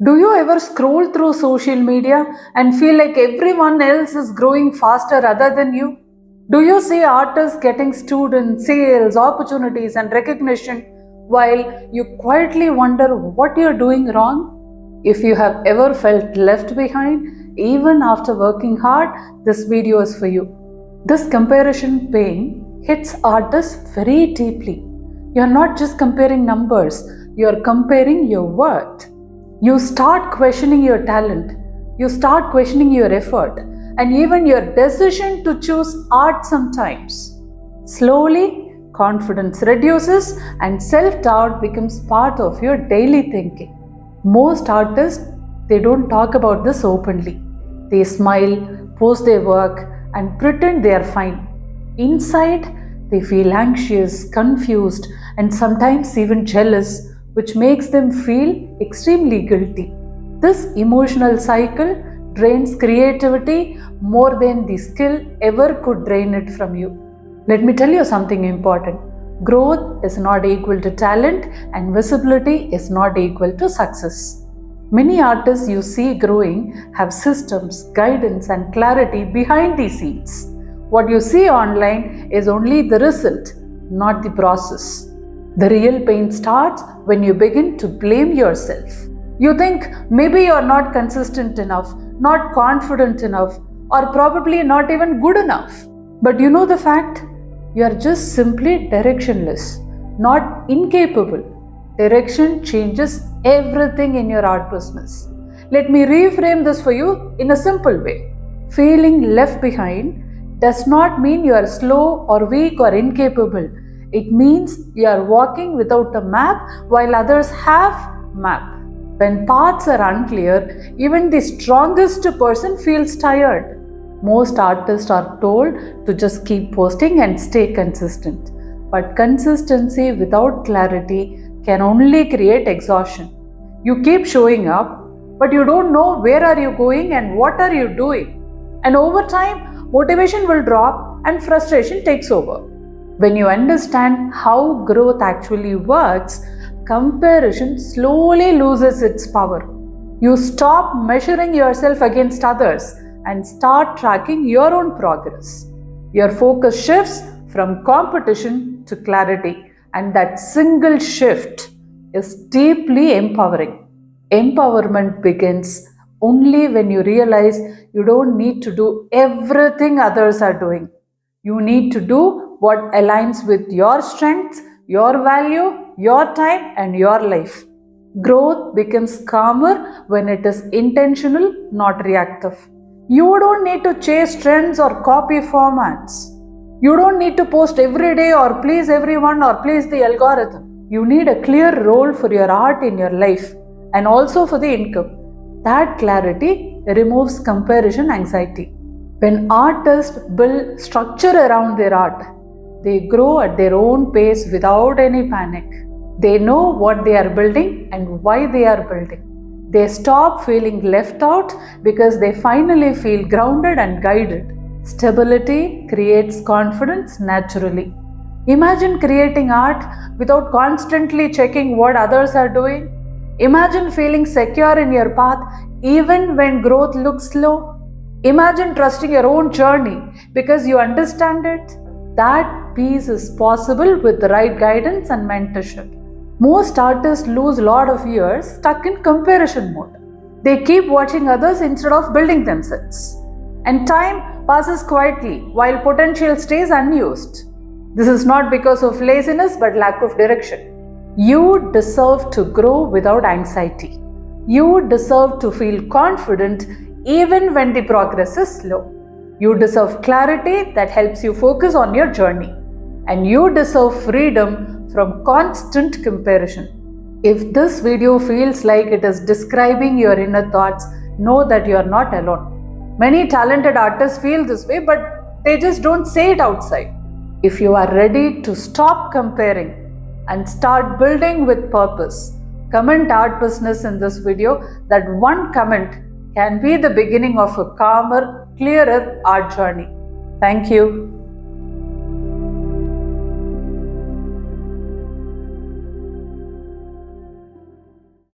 Do you ever scroll through social media and feel like everyone else is growing faster other than you? Do you see artists getting students, sales, opportunities, and recognition while you quietly wonder what you're doing wrong? If you have ever felt left behind, even after working hard, this video is for you. This comparison pain hits artists very deeply. You're not just comparing numbers, you're comparing your worth. You start questioning your talent, you start questioning your effort, and even your decision to choose art sometimes. Slowly, confidence reduces and self doubt becomes part of your daily thinking. Most artists, they don't talk about this openly. They smile, post their work, and pretend they are fine. Inside, they feel anxious, confused, and sometimes even jealous, which makes them feel extremely guilty. This emotional cycle drains creativity more than the skill ever could drain it from you. Let me tell you something important. Growth is not equal to talent, and visibility is not equal to success. Many artists you see growing have systems, guidance, and clarity behind the scenes. What you see online is only the result, not the process. The real pain starts when you begin to blame yourself. You think maybe you're not consistent enough, not confident enough, or probably not even good enough. But you know the fact? You are just simply directionless, not incapable. Direction changes everything in your art business. Let me reframe this for you in a simple way. Feeling left behind does not mean you are slow or weak or incapable. It means you are walking without a map while others have map. When paths are unclear, even the strongest person feels tired. Most artists are told to just keep posting and stay consistent. But consistency without clarity can only create exhaustion. You keep showing up, but you don't know where are you going and what are you doing. And over time, motivation will drop and frustration takes over. When you understand how growth actually works, comparison slowly loses its power. You stop measuring yourself against others and start tracking your own progress. Your focus shifts from competition to clarity, and that single shift is deeply empowering. Empowerment begins only when you realize you don't need to do everything others are doing. You need to do what aligns with your strengths, your value, your time, and your life. Growth becomes calmer when it is intentional, not reactive. You don't need to chase trends or copy formats. You don't need to post every day or please everyone or please the algorithm. You need a clear role for your art in your life and also for the income. That clarity removes comparison anxiety. When artists build structure around their art, they grow at their own pace without any panic. They know what they are building and why they are building. They stop feeling left out because they finally feel grounded and guided. Stability creates confidence naturally. Imagine creating art without constantly checking what others are doing. Imagine feeling secure in your path even when growth looks slow. Imagine trusting your own journey because you understand it. That peace is possible with the right guidance and mentorship. Most artists lose a lot of years stuck in comparison mode. They keep watching others instead of building themselves. And time passes quietly while potential stays unused. This is not because of laziness but lack of direction. You deserve to grow without anxiety. You deserve to feel confident even when the progress is slow. You deserve clarity that helps you focus on your journey. And you deserve freedom from constant comparison. If this video feels like it is describing your inner thoughts, know that you are not alone. Many talented artists feel this way, but they just don't say it outside. If you are ready to stop comparing and start building with purpose, comment art business in this video. That one comment can be the beginning of a calmer, clearer art journey. Thank you.